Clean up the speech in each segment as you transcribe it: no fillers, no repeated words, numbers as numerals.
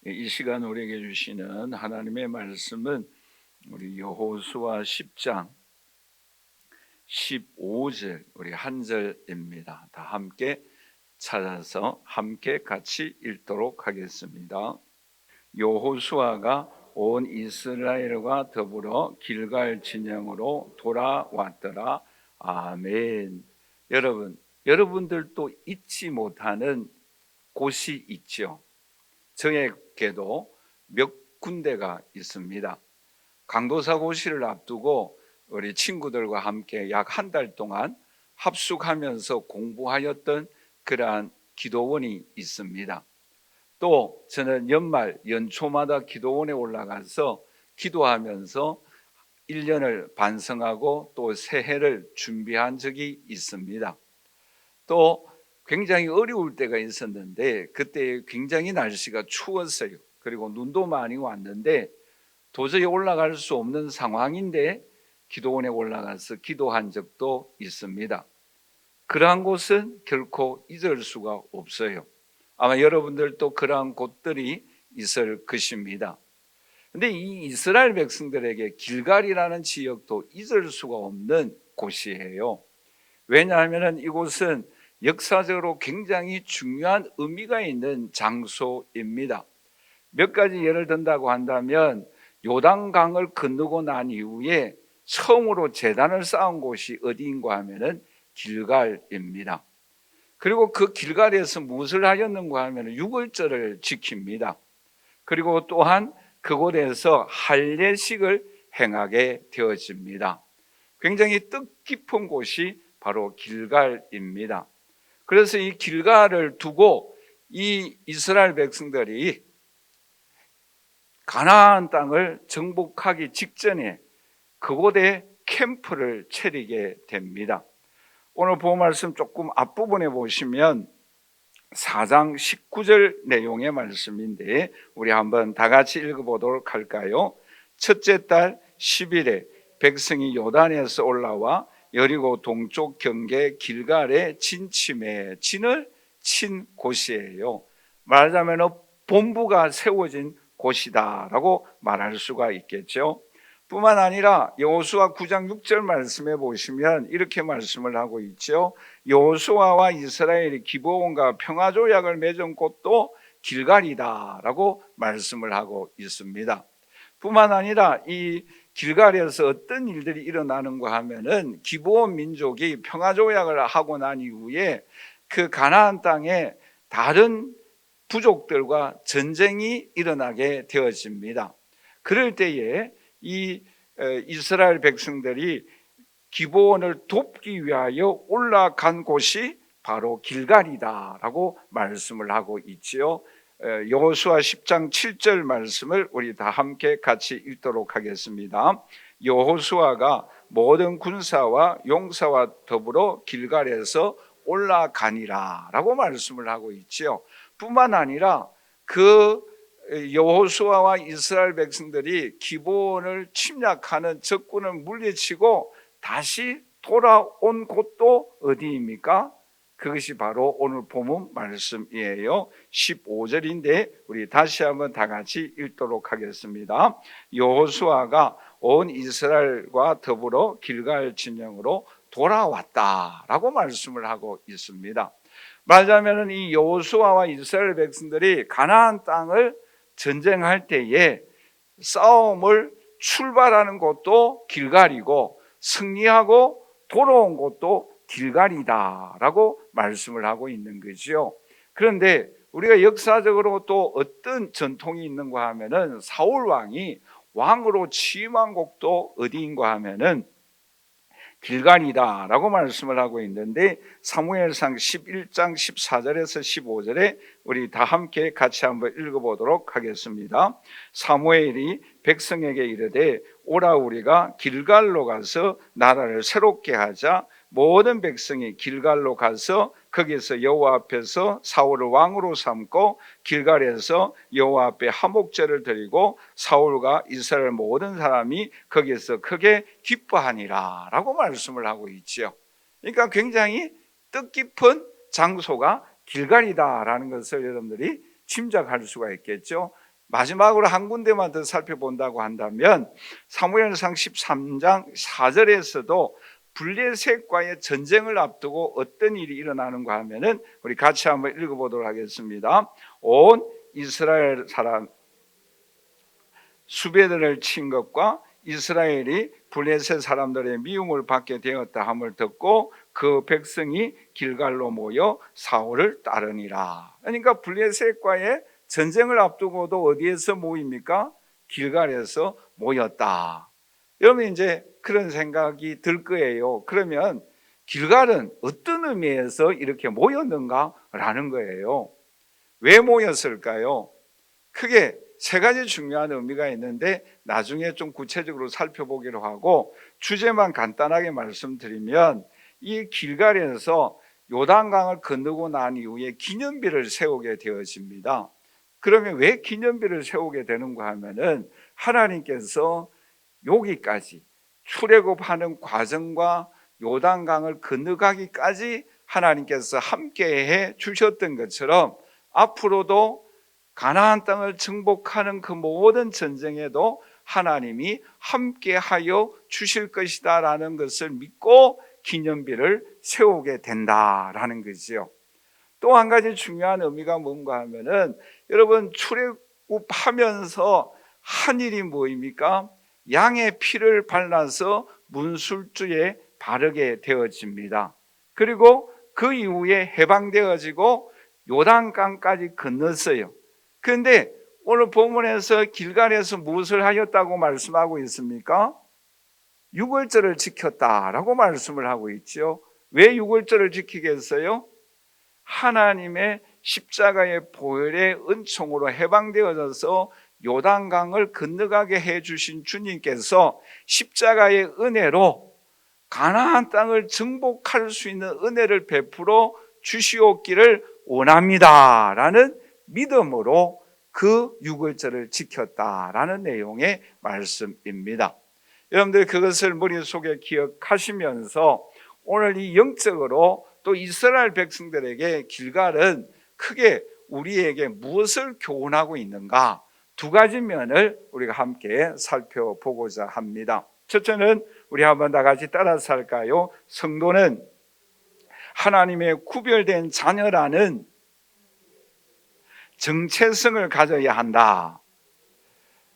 이 시간 우리에게 주시는 하나님의 말씀은 우리 여호수아 10장 15절 우리 한 절입니다. 다 함께 찾아서 함께 같이 읽도록 하겠습니다. 여호수아가 온 이스라엘과 더불어 길갈 진영으로 돌아왔더라. 아멘. 여러분들도 잊지 못하는 곳이 있죠. 저에게도 몇 군데가 있습니다. 강도사고시를 앞두고 우리 친구들과 함께 약 한 달 동안 합숙하면서 공부하였던 그러한 기도원이 있습니다. 또 저는 연초마다 기도원에 올라가서 기도하면서 1년을 반성하고 또 새해를 준비한 적이 있습니다. 또 굉장히 어려울 때가 있었는데 그때 굉장히 날씨가 추웠어요. 그리고 눈도 많이 왔는데 도저히 올라갈 수 없는 상황인데 기도원에 올라가서 기도한 적도 있습니다. 그러한 곳은 결코 잊을 수가 없어요. 아마 여러분들도 그러한 곳들이 있을 것입니다. 근데 이 이스라엘 백성들에게 길갈이라는 지역도 잊을 수가 없는 곳이에요. 왜냐하면 이곳은 역사적으로 굉장히 중요한 의미가 있는 장소입니다. 몇 가지 예를 든다고 한다면 요단강을 건너고 난 이후에 처음으로 제단을 쌓은 곳이 어디인가 하면은 길갈입니다. 그리고 그 길갈에서 무엇을 하였는가 하면 유월절을 지킵니다. 그리고 또한 그곳에서 할례식을 행하게 되어집니다. 굉장히 뜻깊은 곳이 바로 길갈입니다. 그래서 이 길갈을 두고 이 이스라엘 백성들이 가나안 땅을 정복하기 직전에 그곳에 캠프를 차리게 됩니다. 오늘 본 말씀 조금 앞부분에 보시면 4장 19절 내용의 말씀인데 우리 한번 다 같이 읽어보도록 할까요? 첫째 달 10일에 백성이 요단에서 올라와 여리고 동쪽 경계 길갈에 진침해 진을 친 곳이에요. 말하자면 본부가 세워진 곳이다라고 말할 수가 있겠죠. 뿐만 아니라 여호수아 9장 6절 말씀에 보시면 이렇게 말씀을 하고 있죠. 여호수아와 이스라엘이 기브온과 평화조약을 맺은 곳도 길갈이다라고 말씀을 하고 있습니다. 뿐만 아니라 이 길갈에서 어떤 일들이 일어나는가 하면은 기브온 민족이 평화조약을 하고 난 이후에 그 가나안 땅에 다른 부족들과 전쟁이 일어나게 되어집니다. 그럴 때에 이 이스라엘 백성들이 기브온을 돕기 위하여 올라간 곳이 바로 길갈이다라고 말씀을 하고 있지요. 여호수아 10장 7절 말씀을 우리 다 함께 같이 읽도록 하겠습니다. 여호수아가 모든 군사와 용사와 더불어 길갈에서 올라가니라라고 말씀을 하고 있지요. 뿐만 아니라 그 여호수아와 이스라엘 백성들이 기브온을 침략하는 적군을 물리치고 다시 돌아온 곳도 어디입니까? 그것이 바로 오늘 본문 말씀이에요. 15절인데 우리 다시 한번 다 같이 읽도록 하겠습니다. 여호수아가 온 이스라엘과 더불어 길갈 진영으로 돌아왔다라고 말씀을 하고 있습니다. 말하자면 이 여호수아와 이스라엘 백성들이 가나안 땅을 전쟁할 때에 싸움을 출발하는 곳도 길갈이고 승리하고 돌아온 곳도 길갈이다라고 말씀을 하고 있는 거죠. 그런데 우리가 역사적으로 또 어떤 전통이 있는가 하면은 사울 왕이 왕으로 취임한 곳도 어디인가 하면은 길갈이다라고 말씀을 하고 있는데 사무엘상 11장 14절에서 15절에 우리 다 함께 같이 한번 읽어보도록 하겠습니다. 사무엘이 백성에게 이르되 오라 우리가 길갈로 가서 나라를 새롭게 하자. 모든 백성이 길갈로 가서 거기서 여호와 앞에서 사울을 왕으로 삼고 길갈에서 여호와 앞에 화목제를 드리고 사울과 이스라엘 모든 사람이 거기서 크게 기뻐하니라 라고 말씀을 하고 있지요. 그러니까 굉장히 뜻깊은 장소가 길갈이다라는 것을 여러분들이 짐작할 수가 있겠죠. 마지막으로 한 군데만 더 살펴본다고 한다면 사무엘상 13장 4절에서도 블레셋과의 전쟁을 앞두고 어떤 일이 일어나는가 하면은 우리 같이 한번 읽어보도록 하겠습니다. 온 이스라엘 사람 수베드를 친 것과 이스라엘이 블레셋 사람들의 미움을 받게 되었다 함을 듣고 그 백성이 길갈로 모여 사울을 따르니라. 그러니까 블레셋과의 전쟁을 앞두고도 어디에서 모입니까? 길갈에서 모였다. 여러분 이제 그런 생각이 들 거예요. 그러면 길갈은 어떤 의미에서 이렇게 모였는가라는 거예요. 왜 모였을까요? 크게 세 가지 중요한 의미가 있는데 나중에 좀 구체적으로 살펴보기로 하고 주제만 간단하게 말씀드리면 이 길갈에서 요단강을 건너고 난 이후에 기념비를 세우게 되어집니다. 그러면 왜 기념비를 세우게 되는가 하면은 하나님께서 여기까지 출애굽하는 과정과 요단강을 건너가기까지 하나님께서 함께해 주셨던 것처럼 앞으로도 가나안 땅을 정복하는 그 모든 전쟁에도 하나님이 함께하여 주실 것이다 라는 것을 믿고 기념비를 세우게 된다라는 거죠. 또 한 가지 중요한 의미가 뭔가 하면은 여러분 출애굽하면서 한 일이 뭐입니까? 양의 피를 발라서 문술주에 바르게 되어집니다. 그리고 그 이후에 해방되어지고 요단강까지 건넜어요. 그런데 오늘 본문에서 길갈에서 무엇을 하였다고 말씀하고 있습니까? 유월절을 지켰다라고 말씀을 하고 있죠. 왜 유월절을 지키겠어요? 하나님의 십자가의 보혈의 은총으로 해방되어져서 요단강을 건너가게 해주신 주님께서 십자가의 은혜로 가나안 땅을 정복할 수 있는 은혜를 베풀어 주시옵기를 원합니다 라는 믿음으로 그 유월절을 지켰다라는 내용의 말씀입니다. 여러분들 그것을 머릿속에 기억하시면서 오늘 이 영적으로 또 이스라엘 백성들에게 길갈은 크게 우리에게 무엇을 교훈하고 있는가 두 가지 면을 우리가 함께 살펴보고자 합니다. 첫째는 우리 한번 다 같이 따라서 할까요? 성도는 하나님의 구별된 자녀라는 정체성을 가져야 한다.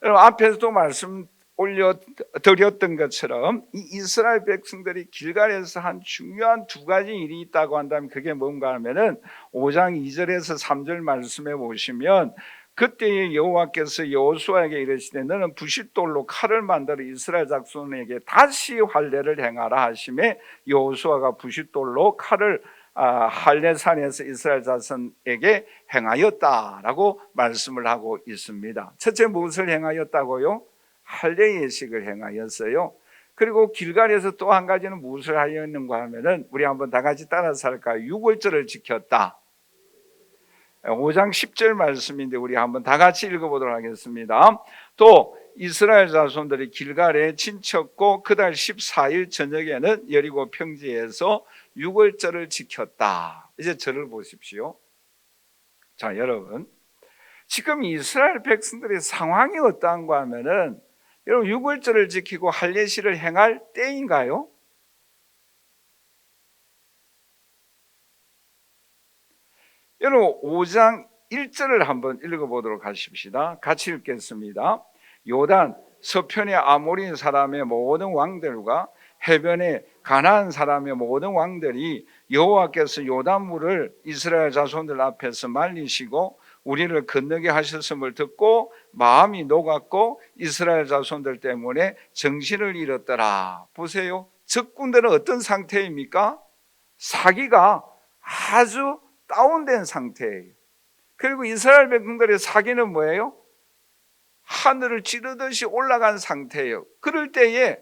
여러분 앞에서도 말씀 올려드렸던 것처럼 이 이스라엘 백성들이 길갈에서 한 중요한 두 가지 일이 있다고 한다면 그게 뭔가 하면은 5장 2절에서 3절 말씀에 보시면 그때에 여호와께서 여호수아에게 이르시되 너는 부싯돌로 칼을 만들어 이스라엘 자손에게 다시 할례를 행하라 하심에 여호수아가 부싯돌로 칼을 할례산에서 이스라엘 자손에게 행하였다라고 말씀을 하고 있습니다. 첫째 무엇을 행하였다고요? 할례 예식을 행하였어요. 그리고 길갈에서 또 한 가지는 무엇을 하였는가 하면은 우리 한번 다 같이 따라서 할까요? 유월절을 지켰다. 5장 10절 말씀인데 우리 한번 다 같이 읽어보도록 하겠습니다. 또 이스라엘 자손들이 길갈에 친쳤고 그달 14일 저녁에는 여리고 평지에서 유월절을 지켰다. 이제 절을 보십시오. 자, 여러분 지금 이스라엘 백성들의 상황이 어떠한가 하면은 여러분 유월절을 지키고 할례식을 행할 때인가요? 여러분 5장 1절을 한번 읽어보도록 하십시다. 같이 읽겠습니다. 요단 서편의 아모리 사람의 모든 왕들과 해변의 가나안 사람의 모든 왕들이 여호와께서 요단물을 이스라엘 자손들 앞에서 말리시고 우리를 건너게 하셨음을 듣고 마음이 녹았고 이스라엘 자손들 때문에 정신을 잃었더라. 보세요. 적군들은 어떤 상태입니까? 사기가 아주 다운된 상태예요. 그리고 이스라엘 백성들의 사기는 뭐예요? 하늘을 찌르듯이 올라간 상태예요. 그럴 때에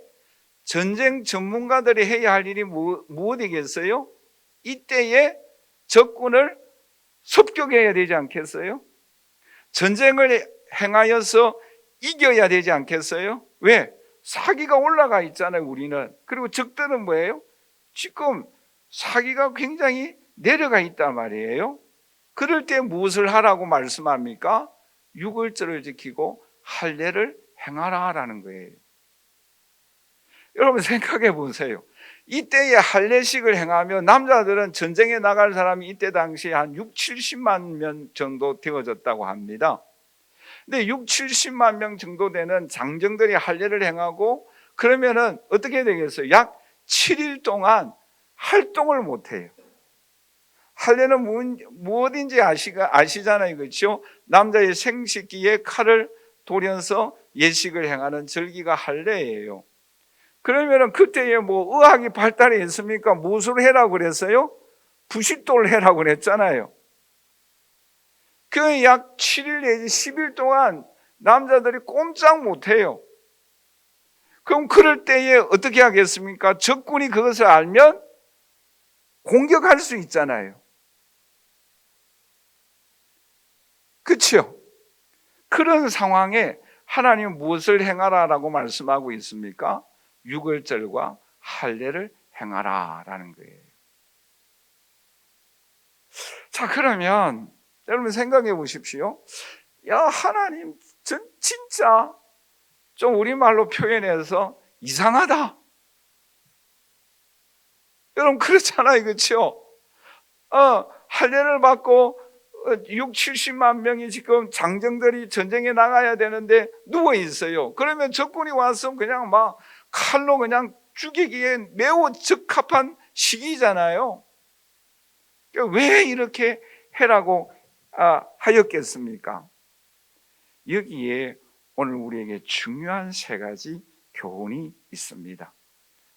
전쟁 전문가들이 해야 할 일이 무엇이겠어요? 이때에 적군을 습격해야 되지 않겠어요? 전쟁을 행하여서 이겨야 되지 않겠어요? 왜? 사기가 올라가 있잖아요, 우리는. 그리고 적들은 뭐예요? 지금 사기가 굉장히 내려가 있단 말이에요. 그럴 때 무엇을 하라고 말씀합니까? 유월절을 지키고 할례를 행하라라는 거예요. 여러분 생각해 보세요. 이때에 할례식을 행하며 남자들은 전쟁에 나갈 사람이 이때 당시에 한 6, 70만 명 정도 되어졌다고 합니다. 근데 6, 70만 명 정도 되는 장정들이 할례를 행하고 그러면은 어떻게 되겠어요? 약 7일 동안 활동을 못 해요. 할례는 무엇인지 아시잖아요. 그렇죠? 남자의 생식기에 칼을 돌여서 예식을 행하는 절기가 할례예요. 그러면은 그때에 뭐 의학이 발달했습니까? 무엇을 해라고 그랬어요? 부식도를 해라고 그랬잖아요. 그 약 7일 내지 10일 동안 남자들이 꼼짝 못해요. 그럼 그럴 때에 어떻게 하겠습니까? 적군이 그것을 알면 공격할 수 있잖아요. 그렇죠? 그런 상황에 하나님은 무엇을 행하라라고 말씀하고 있습니까? 유월절과 할례를 행하라라는 거예요. 자, 그러면 여러분 생각해 보십시오. 야, 하나님 진짜 좀 우리말로 표현해서 이상하다. 여러분 그렇잖아요. 그렇죠? 할례를 받고 6, 70만 명이 지금 장정들이 전쟁에 나가야 되는데 누워 있어요. 그러면 적군이 와서 그냥 막 칼로 그냥 죽이기에 매우 적합한 시기잖아요. 왜 이렇게 해라고 하였겠습니까? 여기에 오늘 우리에게 중요한 세 가지 교훈이 있습니다.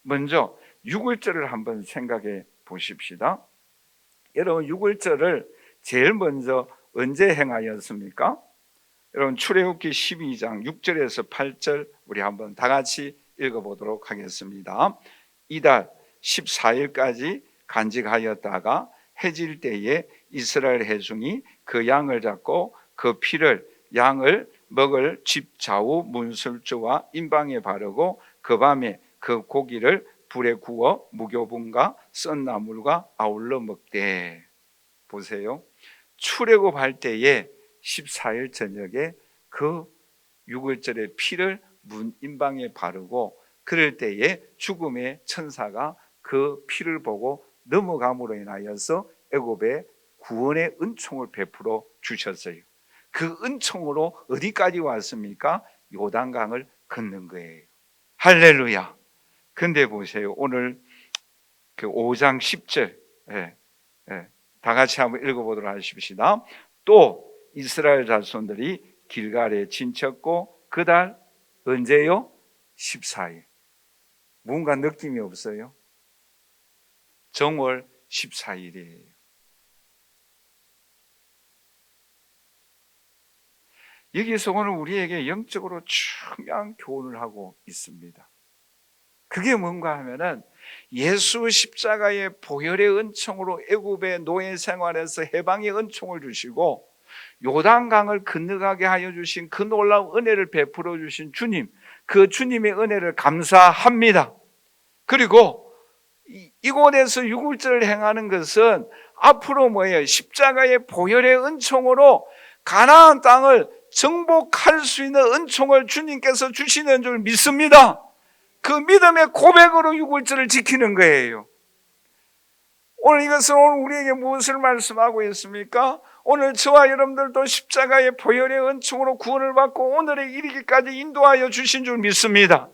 먼저 유월절을 한번 생각해 보십시다. 여러분 유월절을 제일 먼저 언제 행하였습니까? 여러분 출애굽기 12장 6절에서 8절 우리 한번 다 같이 읽어보도록 하겠습니다. 이달 14일까지 간직하였다가 해질 때에 이스라엘 회중이 그 양을 잡고 그 피를 양을 먹을 집 좌우 문술주와 임방에 바르고 그 밤에 그 고기를 불에 구워 무교분과 썬 나물과 아울러 먹되. 보세요. 출애굽할 때에 14일 저녁에 그 유월절의 피를 문 임방에 바르고 그럴 때에 죽음의 천사가 그 피를 보고 넘어감으로 인하여서 애굽에 구원의 은총을 베풀어 주셨어요. 그 은총으로 어디까지 왔습니까? 요단강을 걷는 거예요. 할렐루야. 근데 보세요. 오늘 그 5장 10절 다 같이 한번 읽어보도록 하십시다. 또 이스라엘 자손들이 길갈에 진쳤고 그달 언제요? 14일. 뭔가 느낌이 없어요? 정월 14일이에요. 여기서 오늘 우리에게 영적으로 중요한 교훈을 하고 있습니다. 그게 뭔가 하면은 예수 십자가의 보혈의 은총으로 애굽의 노예 생활에서 해방의 은총을 주시고 요단강을 건너가게 하여 주신 그 놀라운 은혜를 베풀어 주신 주님, 그 주님의 은혜를 감사합니다. 그리고 이곳에서 유월절을 행하는 것은 앞으로 뭐예요? 십자가의 보혈의 은총으로 가나안 땅을 정복할 수 있는 은총을 주님께서 주시는 줄 믿습니다. 그 믿음의 고백으로 유월절을 지키는 거예요. 오늘 이것은 오늘 우리에게 무엇을 말씀하고 있습니까? 오늘 저와 여러분들도 십자가의 보혈의 은총으로 구원을 받고 오늘에 이르기까지 인도하여 주신 줄 믿습니다.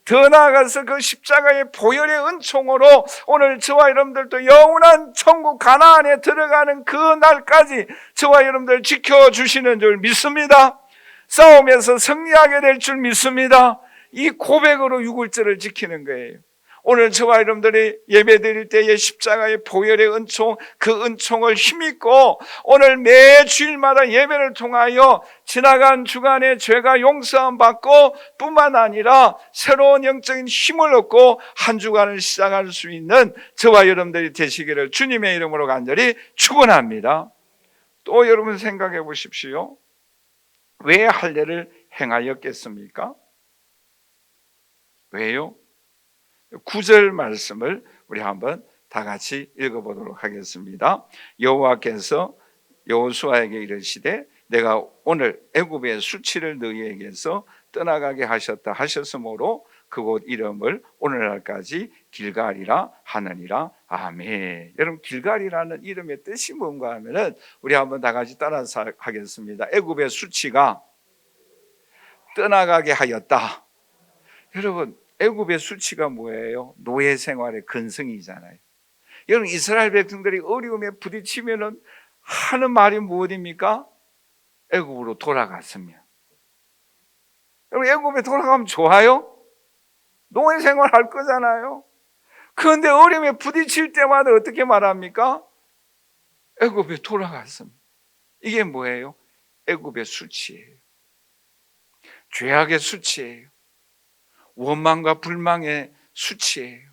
더 나아가서 그 십자가의 보혈의 은총으로 오늘 저와 여러분들도 영원한 천국 가나안에 들어가는 그 날까지 저와 여러분들 지켜주시는 줄 믿습니다. 싸움에서 승리하게 될 줄 믿습니다. 이 고백으로 유월절을 지키는 거예요. 오늘 저와 여러분들이 예배 드릴 때에 십자가의 보혈의 은총, 그 은총을 힘입고 오늘 매 주일마다 예배를 통하여 지나간 주간의 죄가 용서함 받고 뿐만 아니라 새로운 영적인 힘을 얻고 한 주간을 시작할 수 있는 저와 여러분들이 되시기를 주님의 이름으로 간절히 축원합니다. 또 여러분 생각해 보십시오. 왜 할례를 행하였겠습니까? 왜요? 9절 말씀을 우리 한번 다 같이 읽어보도록 하겠습니다. 여호와께서 여호수아에게 이르시되 내가 오늘 애굽의 수치를 너희에게서 떠나가게 하셨다 하셨으므로 그곳 이름을 오늘날까지 길갈이라 하느니라. 아멘. 여러분, 길갈이라는 이름의 뜻이 뭔가 하면은 우리 한번 다 같이 따라서 하겠습니다. 애굽의 수치가 떠나가게 하였다. 여러분, 애굽의 수치가 뭐예요? 노예 생활의 근성이잖아요. 여러분, 이스라엘 백성들이 어려움에 부딪히면은 하는 말이 무엇입니까? 애굽으로 돌아갔으면. 여러분, 애굽에 돌아가면 좋아요? 노예 생활 할 거잖아요. 그런데 어려움에 부딪힐 때마다 어떻게 말합니까? 애굽에 돌아갔습니다. 이게 뭐예요? 애굽의 수치예요. 죄악의 수치예요. 원망과 불망의 수치예요.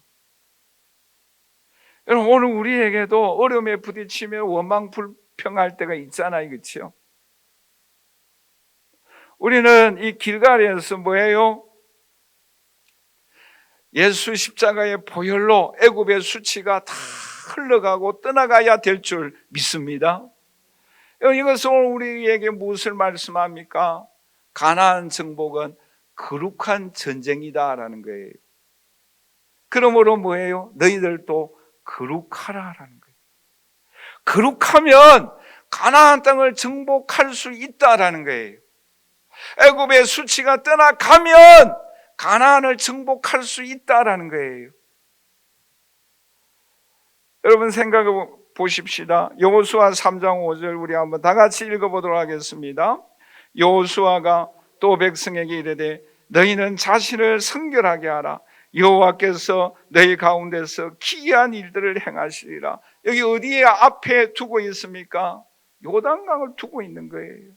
여러분, 오늘 우리에게도 어려움에 부딪히며 원망 불평할 때가 있잖아요. 그렇죠? 우리는 이 길갈에서 뭐예요? 예수 십자가의 보혈로 애굽의 수치가 다 흘러가고 떠나가야 될 줄 믿습니다. 이것은 우리에게 무엇을 말씀합니까? 가나안 정복은 거룩한 전쟁이다라는 거예요. 그러므로 뭐예요? 너희들도 거룩하라라는 거예요. 거룩하면 가나안 땅을 정복할 수 있다라는 거예요. 애굽의 수치가 떠나가면 가나안을 정복할 수 있다라는 거예요. 여러분, 생각해 보십시다. 여호수아 3장 5절 우리 한번 다 같이 읽어보도록 하겠습니다. 여호수아가 또 백성에게 이르되 너희는 자신을 성결하게 하라. 여호와께서 너희 가운데서 기이한 일들을 행하시리라. 여기 어디에 앞에 두고 있습니까? 요단강을 두고 있는 거예요.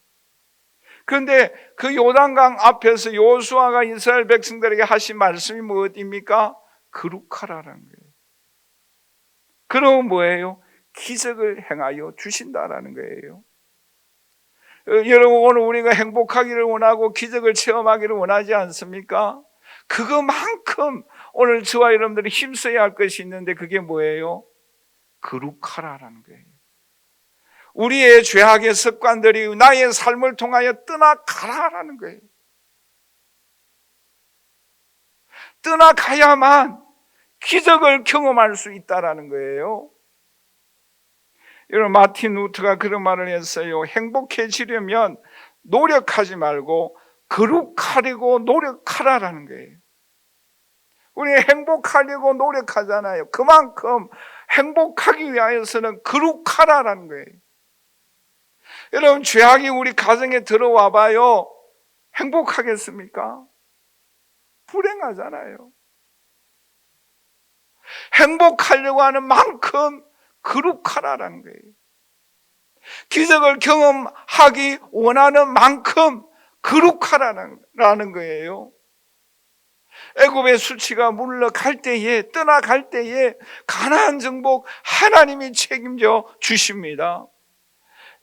그런데 그 요단강 앞에서 여호수아가 이스라엘 백성들에게 하신 말씀이 무엇입니까? 거룩하라는 거예요. 그럼 뭐예요? 기적을 행하여 주신다라는 거예요. 여러분, 오늘 우리가 행복하기를 원하고 기적을 체험하기를 원하지 않습니까? 그것만큼 오늘 저와 여러분들이 힘써야 할 것이 있는데 그게 뭐예요? 거룩하라는 거예요. 우리의 죄악의 습관들이 나의 삶을 통하여 떠나가라라는 거예요. 떠나가야만 기적을 경험할 수 있다라는 거예요. 여러분, 마틴 루터가 그런 말을 했어요. 행복해지려면 노력하지 말고 거룩하려고 노력하라라는 거예요. 우리 행복하려고 노력하잖아요. 그만큼 행복하기 위하여서는 거룩하라라는 거예요. 여러분, 죄악이 우리 가정에 들어와 봐요. 행복하겠습니까? 불행하잖아요. 행복하려고 하는 만큼 거룩하라라는 거예요. 기적을 경험하기 원하는 만큼 거룩하라는 거예요. 애굽의 수치가 물러갈 때에, 떠나갈 때에 가나안 정복 하나님이 책임져 주십니다.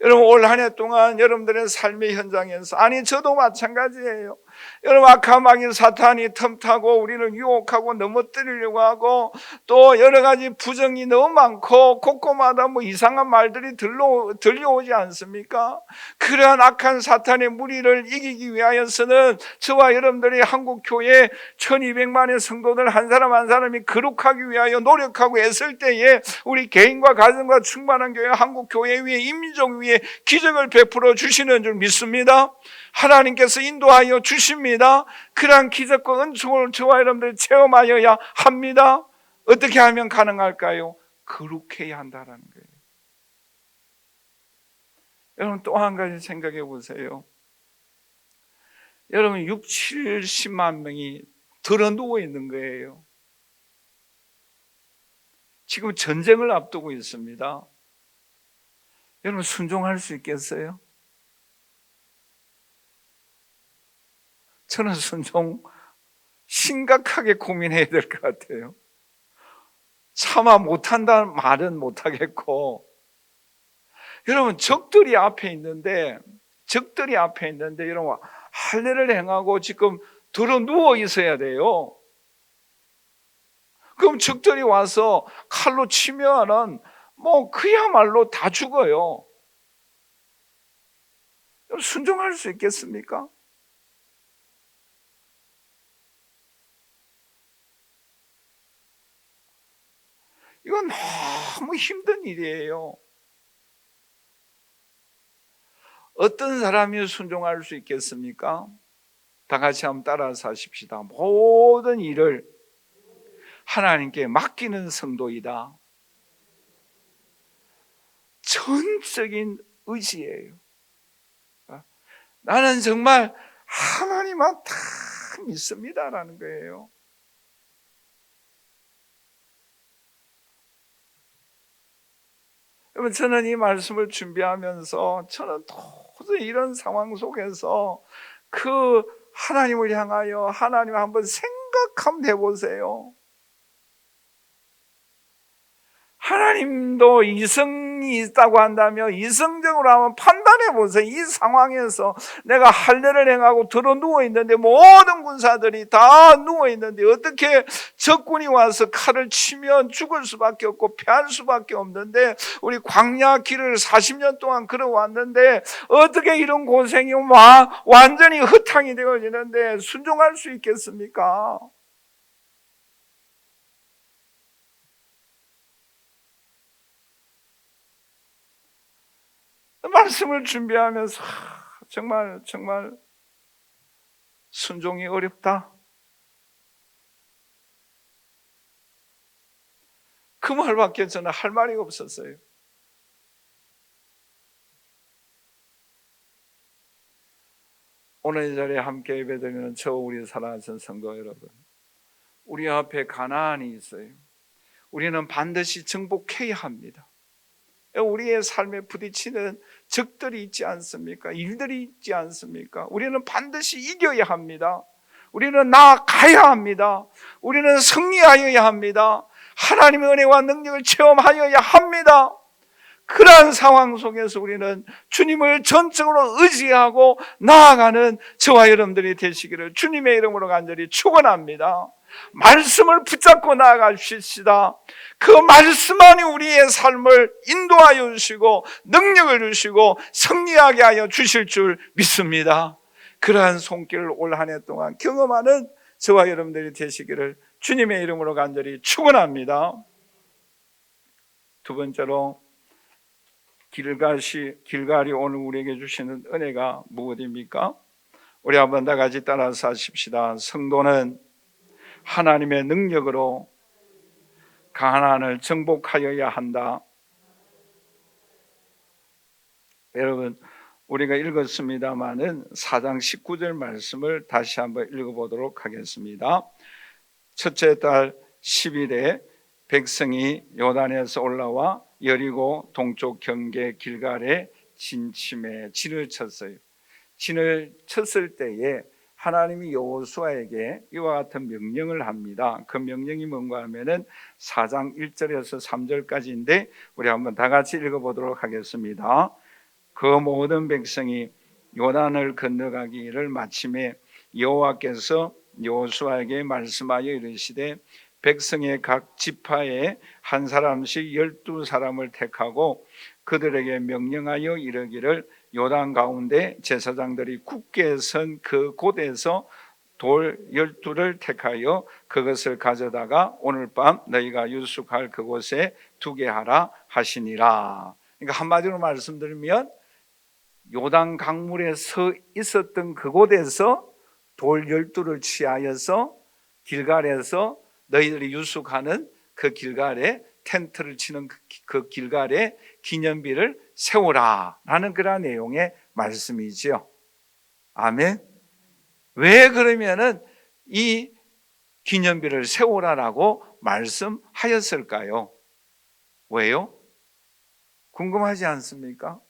여러분, 올 한 해 동안 여러분들의 삶의 현장에서, 아니 저도 마찬가지예요. 여러분, 악한 마귀 사탄이 틈타고 우리를 유혹하고 넘어뜨리려고 하고 또 여러 가지 부정이 너무 많고 곳곳마다 뭐 이상한 말들이 들려오지 않습니까? 그러한 악한 사탄의 무리를 이기기 위하여서는 저와 여러분들이 한국교회 1200만의 성도들 한 사람 한 사람이 거룩하기 위하여 노력하고 애쓸 때에 우리 개인과 가정과 충만한 교회, 한국교회 위에, 인민족 위에 기적을 베풀어 주시는 줄 믿습니다. 하나님께서 인도하여 주십니다. 그러한 기적과 은총을 저와 여러분들이 체험하여야 합니다. 어떻게 하면 가능할까요? 거룩해야 한다는 거예요. 여러분, 또 한 가지 생각해 보세요. 여러분, 6, 70만 명이 들어 누워 있는 거예요. 지금 전쟁을 앞두고 있습니다. 여러분, 순종할 수 있겠어요? 저는 순종 심각하게 고민해야 될 것 같아요. 차마 못한다는 말은 못하겠고, 여러분, 적들이 앞에 있는데 여러분, 할례를 행하고 지금 들어 누워 있어야 돼요. 그럼 적들이 와서 칼로 치면은 뭐 그야말로 다 죽어요. 순종할 수 있겠습니까? 이건 너무 힘든 일이에요. 어떤 사람이 순종할 수 있겠습니까? 다 같이 한번 따라서 하십시다. 모든 일을 하나님께 맡기는 성도이다. 전적인 의지예요. 나는 정말 하나님만 다 믿습니다라는 거예요. 여러분, 저는 이 말씀을 준비하면서 저는 도저히 이런 상황 속에서 그 하나님을 향하여 하나님 한번 생각 한번 해보세요. 하나님도 이성이 있다고 한다면 이성적으로 한번 판단해 보세요. 이 상황에서 내가 할례를 행하고 들어 누워 있는데 모든 군사들이 다 누워 있는데 어떻게 적군이 와서 칼을 치면 죽을 수밖에 없고 패할 수밖에 없는데 우리 광야 길을 40년 동안 걸어왔는데 어떻게 이런 고생이 완전히 흙탕이 되어지는데 순종할 수 있겠습니까? 말씀을 준비하면서 정말 순종이 어렵다. 그 말밖에 저는 할 말이 없었어요. 오늘 이 자리에 함께 예배드리는 저 우리 사랑하는 성도 여러분, 우리 앞에 가나안이 있어요. 우리는 반드시 정복해야 합니다. 우리의 삶에 부딪히는 적들이 있지 않습니까? 일들이 있지 않습니까? 우리는 반드시 이겨야 합니다. 우리는 나아가야 합니다. 우리는 승리하여야 합니다. 하나님의 은혜와 능력을 체험하여야 합니다. 그러한 상황 속에서 우리는 주님을 전적으로 의지하고 나아가는 저와 여러분들이 되시기를 주님의 이름으로 간절히 축원합니다. 말씀을 붙잡고 나아가십시다. 그 말씀만이 우리의 삶을 인도하여 주시고 능력을 주시고 승리하게 하여 주실 줄 믿습니다. 그러한 손길을 올 한 해 동안 경험하는 저와 여러분들이 되시기를 주님의 이름으로 간절히 축원합니다. 두 번째로 길갈이 오늘 우리에게 주시는 은혜가 무엇입니까? 우리 한번 다 같이 따라서 하십시다. 성도는 하나님의 능력으로 가나안을 정복하여야 한다. 여러분, 우리가 읽었습니다마는 4장 19절 말씀을 다시 한번 읽어보도록 하겠습니다. 첫째 달 10일에 백성이 요단에서 올라와 여리고 동쪽 경계 길갈에 진을 쳤어요. 진을 쳤을 때에 하나님이 여호수아에게 이와 같은 명령을 합니다. 그 명령이 뭔가 하면은 4장 1절에서 3절까지인데 우리 한번 다 같이 읽어보도록 하겠습니다. 그 모든 백성이 요단을 건너가기를 마침에 여호와께서 여호수아에게 말씀하여 이르시되 백성의 각 지파에 한 사람씩 12사람을 택하고 그들에게 명령하여 이르기를 요단 가운데 제사장들이 굳게 선 그 곳에서 돌 12를 택하여 그것을 가져다가 오늘 밤 너희가 유숙할 그곳에 두게 하라 하시니라. 그러니까 한마디로 말씀드리면 요단 강물에 서 있었던 그곳에서 돌 12를 취하여서 길갈에서 너희들이 유숙하는 그 길갈에 텐트를 치는 그 길갈에 기념비를 세우라 라는 그런 내용의 말씀이지요. 아멘. 왜 그러면은 이 기념비를 세우라라고 말씀하였을까요? 왜요? 궁금하지 않습니까?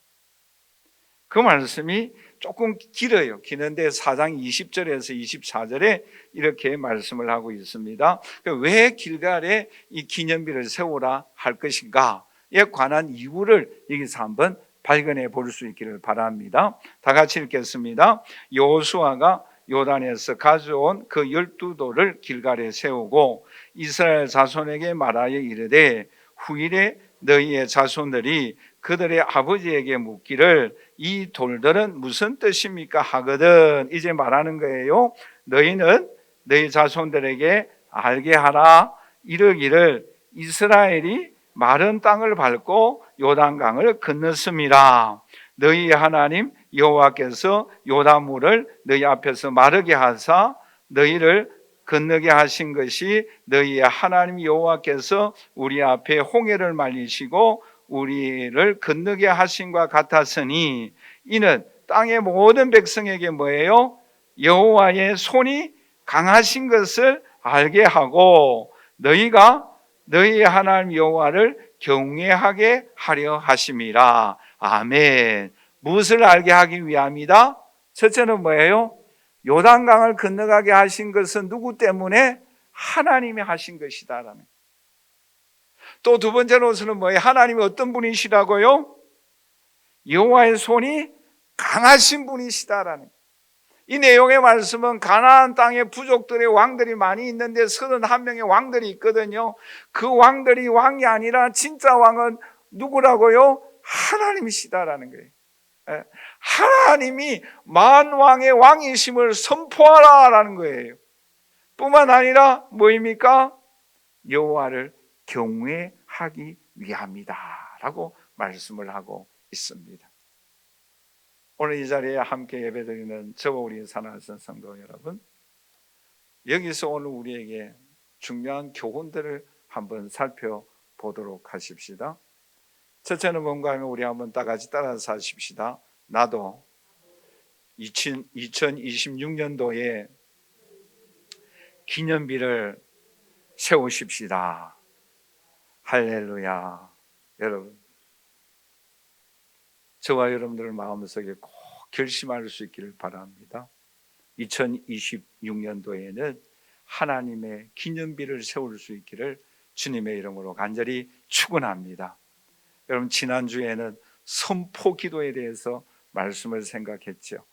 그 말씀이 조금 길어요. 기는데 4장 20절에서 24절에 이렇게 말씀을 하고 있습니다. 왜 길갈에 이 기념비를 세우라 할 것인가에 관한 이유를 여기서 한번 발견해 볼 수 있기를 바랍니다. 다 같이 읽겠습니다. 여호수아가 요단에서 가져온 그 12돌을 길갈에 세우고 이스라엘 자손에게 말하여 이르되 후일에 너희의 자손들이 그들의 아버지에게 묻기를 이 돌들은 무슨 뜻입니까 하거든. 이제 말하는 거예요. 너희는 너희 자손들에게 알게 하라. 이르기를 이스라엘이 마른 땅을 밟고 요단강을 건넜습니다. 너희 하나님 여호와께서 요단물을 너희 앞에서 마르게 하사 너희를 건너게 하신 것이 너희의 하나님 여호와께서 우리 앞에 홍해를 말리시고 우리를 건너게 하신과 같았으니 이는 땅의 모든 백성에게 뭐예요? 여호와의 손이 강하신 것을 알게 하고 너희가 너희 하나님 여호와를 경외하게 하려 하심이라. 아멘. 무엇을 알게 하기 위함이다? 첫째는 뭐예요? 요단강을 건너가게 하신 것은 누구 때문에? 하나님이 하신 것이다라는. 또 두 번째로서는 뭐예요? 하나님이 어떤 분이시라고요? 여호와의 손이 강하신 분이시다라는. 이 내용의 말씀은 가나안 땅에 부족들의 왕들이 많이 있는데 31명의 왕들이 있거든요. 그 왕들이 왕이 아니라 진짜 왕은 누구라고요? 하나님이시다라는 거예요. 하나님이 만왕의 왕이심을 선포하라라는 거예요. 뿐만 아니라 뭐입니까? 여호와를 경외하기 위함이다 라고 말씀을 하고 있습니다. 오늘 이 자리에 함께 예배드리는 저와 우리 사랑하는 성도 여러분, 여기서 오늘 우리에게 중요한 교훈들을 한번 살펴보도록 하십시다. 첫째는 뭔가 하면 우리 한번 다 같이 따라서 하십시다. 나도 2026년도에 기념비를 세우십시다. 할렐루야. 여러분, 저와 여러분들 마음속에 꼭 결심할 수 있기를 바랍니다. 2026년도에는 하나님의 기념비를 세울 수 있기를 주님의 이름으로 간절히 축원합니다. 여러분, 지난주에는 선포 기도에 대해서 말씀을 생각했죠.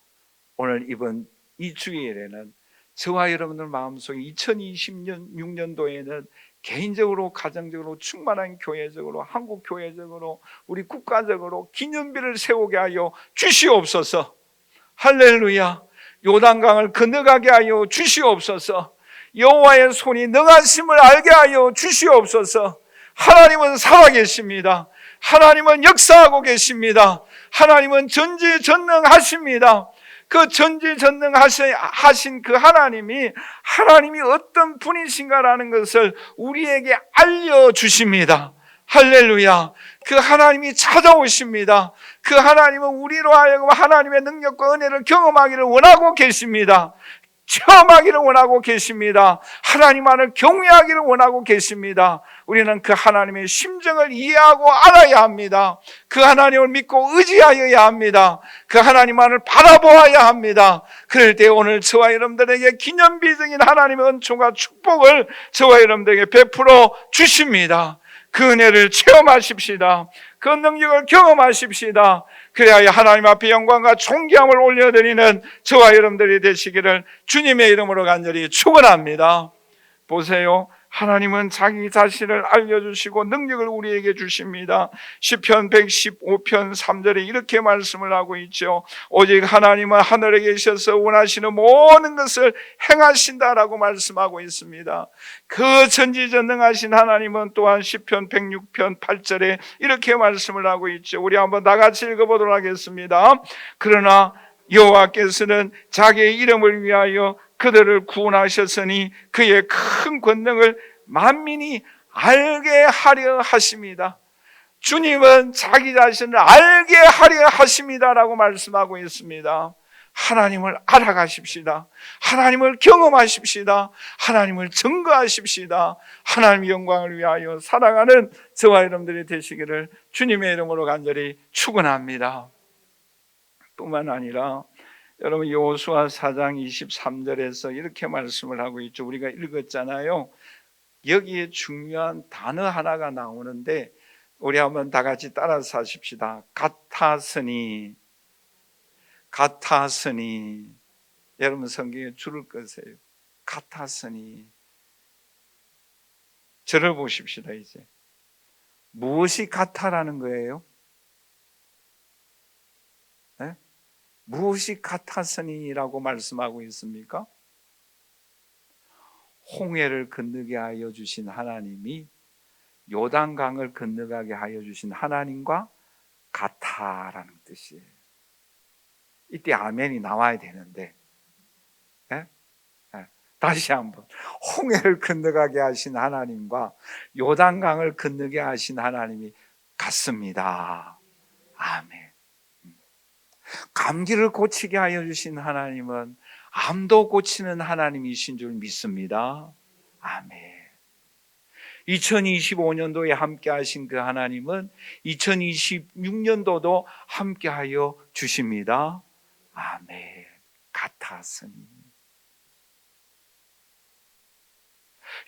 오늘 이번 이 주일에는 저와 여러분들 마음속에 2026년도에는 개인적으로, 가정적으로, 충만한 교회적으로, 한국 교회적으로, 우리 국가적으로 기념비를 세우게 하여 주시옵소서. 할렐루야. 요단강을 건너가게 하여 주시옵소서. 여호와의 손이 능하심을 알게 하여 주시옵소서. 하나님은 살아계십니다. 하나님은 역사하고 계십니다. 하나님은 전지전능하십니다. 그 전지전능하신 그 하나님이 어떤 분이신가라는 것을 우리에게 알려주십니다. 할렐루야. 그 하나님이 찾아오십니다. 그 하나님은 우리로 하여금 하나님의 능력과 은혜를 경험하기를 원하고 계십니다. 체험하기를 원하고 계십니다. 하나님만을 경외하기를 원하고 계십니다. 우리는 그 하나님의 심정을 이해하고 알아야 합니다. 그 하나님을 믿고 의지하여야 합니다. 그 하나님만을 바라보아야 합니다. 그럴 때 오늘 저와 여러분들에게 기념비적인 하나님의 은총과 축복을 저와 여러분들에게 베풀어 주십니다. 그 은혜를 체험하십시다. 그 능력을 경험하십시다. 그래야 하나님 앞에 영광과 존귀함을 올려드리는 저와 여러분들이 되시기를 주님의 이름으로 간절히 축원합니다. 보세요. 하나님은 자기 자신을 알려주시고 능력을 우리에게 주십니다. 시편 115편 3절에 이렇게 말씀을 하고 있죠. 오직 하나님은 하늘에 계셔서 원하시는 모든 것을 행하신다라고 말씀하고 있습니다. 그 전지전능하신 하나님은 또한 시편 106편 8절에 이렇게 말씀을 하고 있죠. 우리 한번 다 같이 읽어보도록 하겠습니다. 그러나 여호와께서는 자기의 이름을 위하여 그들을 구원하셨으니 그의 큰 권능을 만민이 알게 하려 하십니다. 주님은 자기 자신을 알게 하려 하십니다라고 말씀하고 있습니다. 하나님을 알아가십시다. 하나님을 경험하십시다. 하나님을 증거하십시다. 하나님의 영광을 위하여 살아가는 저와 여러분들이 되시기를 주님의 이름으로 간절히 축원합니다. 뿐만 아니라 여러분, 여호수아 4장 23절에서 이렇게 말씀을 하고 있죠. 우리가 읽었잖아요. 여기에 중요한 단어 하나가 나오는데 우리 한번 다 같이 따라서 하십시다. 같았으니. 여러분 성경에 줄을 끄세요. 같았으니. 저를 보십시다. 이제 무엇이 같아라는 거예요? 네? 무엇이 같았으니라고 말씀하고 있습니까? 홍해를 건너게 하여 주신 하나님이 요단강을 건너가게 하여 주신 하나님과 같아라는 뜻이에요. 이때 아멘이 나와야 되는데, 네? 네. 다시 한번, 홍해를 건너가게 하신 하나님과 요단강을 건너게 하신 하나님이 같습니다. 아멘. 감기를 고치게 하여 주신 하나님은 암도 고치는 하나님이신 줄 믿습니다. 아멘. 2025년도에 함께 하신 그 하나님은 2026년도도 함께 하여 주십니다. 아멘. 같았으니.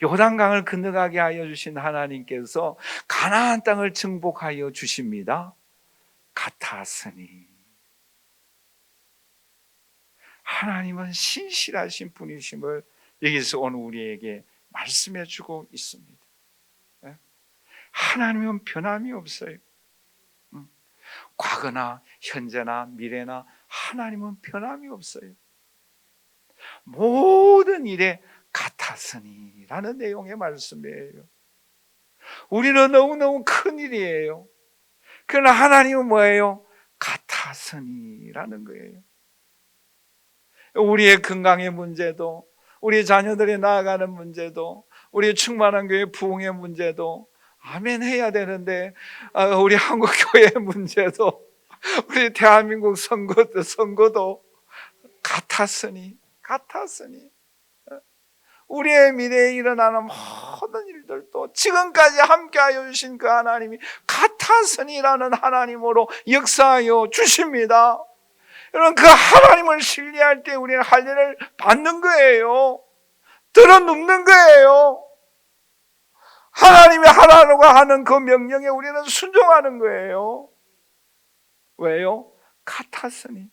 요단강을 건너가게 하여 주신 하나님께서 가나안 땅을 정복하여 주십니다. 같았으니. 하나님은 신실하신 분이심을 여기서 오늘 우리에게 말씀해 주고 있습니다. 하나님은 변함이 없어요. 과거나 현재나 미래나 하나님은 변함이 없어요. 모든 일에 같았으니 라는 내용의 말씀이에요. 우리는 너무너무 큰 일이에요. 그러나 하나님은 뭐예요? 같았으니 라는 거예요. 우리의 건강의 문제도, 우리 자녀들이 나아가는 문제도, 우리의 충만한 교회 부흥의 문제도 아멘 해야 되는데, 우리 한국 교회 문제도, 우리 대한민국 선거도 같았으니 우리의 미래에 일어나는 모든 일들도 지금까지 함께하여 주신 그 하나님이 같았으니라는 하나님으로 역사하여 주십니다. 여러분, 그 하나님을 신뢰할 때 우리는 할 일을 받는 거예요. 들어눕는 거예요. 하나님이 하라고 하는 그 명령에 우리는 순종하는 거예요. 왜요? 같았으니.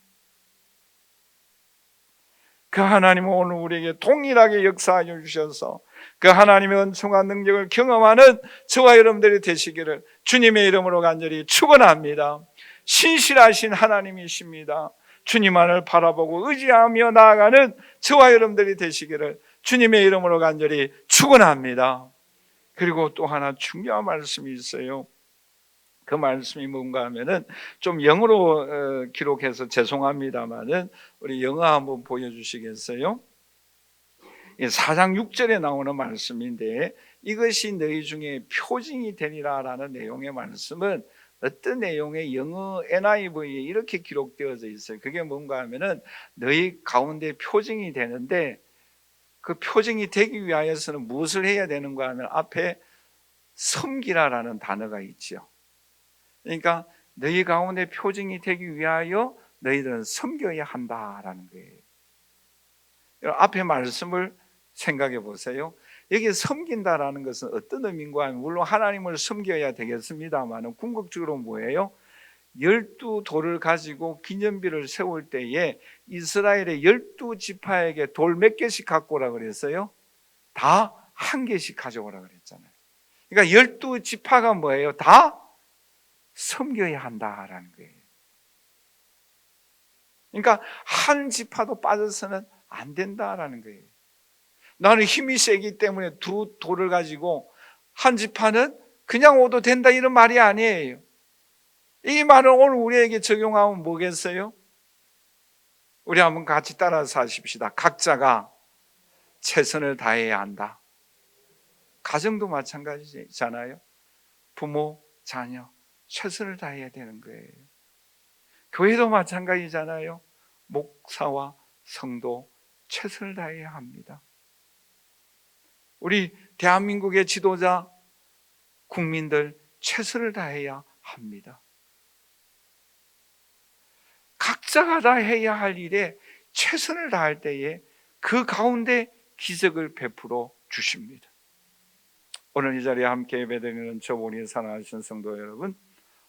그 하나님은 오늘 우리에게 동일하게 역사하여 주셔서 그 하나님의 은총과 능력을 경험하는 저와 여러분들이 되시기를 주님의 이름으로 간절히 축원합니다. 신실하신 하나님이십니다. 주님만을 바라보고 의지하며 나아가는 저와 여러분들이 되시기를 주님의 이름으로 간절히 축원합니다. 그리고 또 하나 중요한 말씀이 있어요. 그 말씀이 뭔가 하면은 좀 영어로 기록해서 죄송합니다만은 우리 영어 한번 보여주시겠어요? 4장 6절에 나오는 말씀인데 이것이 너희 중에 표징이 되리라라는 내용의 말씀은 어떤 내용의 영어 NIV에 이렇게 기록되어져 있어요. 그게 뭔가 하면은 너희 가운데 표징이 되는데 그 표징이 되기 위하여서는 무엇을 해야 되는가 하면 앞에 섬기라라는 단어가 있죠. 그러니까 너희 가운데 표징이 되기 위하여 너희들은 섬겨야 한다라는 거예요. 앞에 말씀을 생각해 보세요. 여기 섬긴다라는 것은 어떤 의미인가 하면 물론 하나님을 섬겨야 되겠습니다만 궁극적으로 뭐예요? 12돌을 가지고 기념비를 세울 때에 이스라엘의 12지파에게 돌 몇 개씩 갖고 오라 그랬어요? 다 한 개씩 가져오라 그랬잖아요. 그러니까 12지파가 뭐예요? 다 섬겨야 한다라는 거예요. 그러니까 한 지파도 빠져서는 안 된다라는 거예요. 나는 힘이 세기 때문에 두 돌을 가지고 한 지파는 그냥 오도 된다 이런 말이 아니에요. 이 말을 오늘 우리에게 적용하면 뭐겠어요? 우리 한번 같이 따라서 하십시다. 각자가 최선을 다해야 한다. 가정도 마찬가지잖아요. 부모, 자녀 최선을 다해야 되는 거예요. 교회도 마찬가지잖아요. 목사와 성도 최선을 다해야 합니다. 우리 대한민국의 지도자, 국민들 최선을 다해야 합니다. 각자가 다 해야 할 일에 최선을 다할 때에 그 가운데 기적을 베풀어 주십니다. 오늘 이 자리에 함께 예배드리는 저분이 사랑하신 성도 여러분,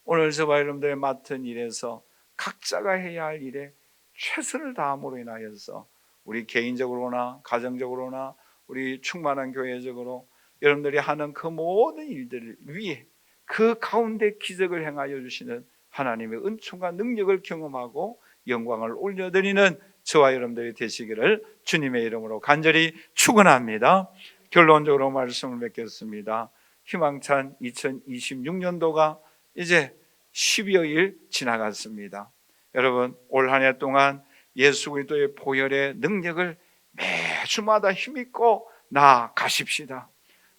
오늘 저와 여러분들의 맡은 일에서 각자가 해야 할 일에 최선을 다함으로 인하여서 우리 개인적으로나 가정적으로나 우리 충만한 교회적으로 여러분들이 하는 그 모든 일들 위에 그 가운데 기적을 행하여 주시는 하나님의 은총과 능력을 경험하고 영광을 올려드리는 저와 여러분들이 되시기를 주님의 이름으로 간절히 축원합니다. 결론적으로 말씀을 맺겠습니다. 희망찬 2026년도가 이제 12여일 지나갔습니다. 여러분, 올 한 해 동안 예수 그리스도의 보혈의 능력을 매주마다 힘입고 나아가십시다.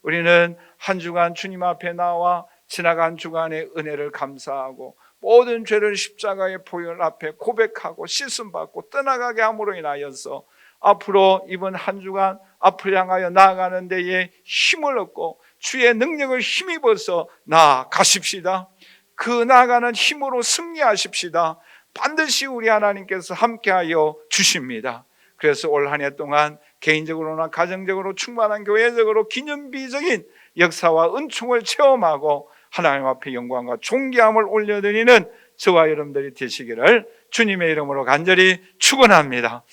우리는 한 주간 주님 앞에 나와 지나간 주간의 은혜를 감사하고 모든 죄를 십자가의 보혈 앞에 고백하고 씻음받고 떠나가게 함으로 인하여서 앞으로 이번 한 주간 앞을 향하여 나아가는 데에 힘을 얻고 주의 능력을 힘입어서 나아가십시다. 그 나아가는 힘으로 승리하십시다. 반드시 우리 하나님께서 함께하여 주십니다. 그래서 올 한 해 동안 개인적으로나 가정적으로 충만한 교회적으로 기념비적인 역사와 은총을 체험하고 하나님 앞에 영광과 존귀함을 올려드리는 저와 여러분들이 되시기를 주님의 이름으로 간절히 축원합니다.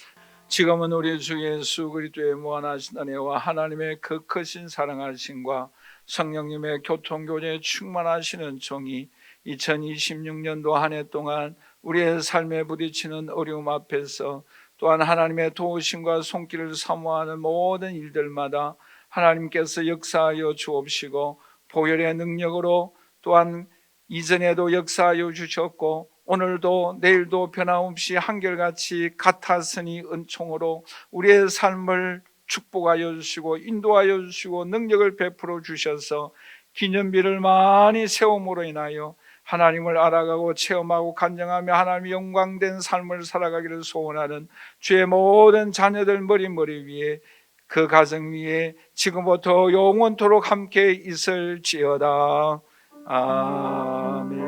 지금은 우리 주 예수 그리스도의 무한하신 은혜와 하나님의 그 크신 사랑하심과 성령님의 교통교제에 충만하시는 종이 2026년도 한 해 동안 우리의 삶에 부딪히는 어려움 앞에서 또한 하나님의 도우심과 손길을 사모하는 모든 일들마다 하나님께서 역사하여 주옵시고 보혈의 능력으로 또한 이전에도 역사하여 주셨고 오늘도 내일도 변함없이 한결같이 같았으니 은총으로 우리의 삶을 축복하여 주시고 인도하여 주시고 능력을 베풀어 주셔서 기념비를 많이 세움으로 인하여 하나님을 알아가고 체험하고 간증하며 하나님의 영광된 삶을 살아가기를 소원하는 주의 모든 자녀들 머리 위에 그 가정 위에 지금부터 영원토록 함께 있을지어다. 아멘.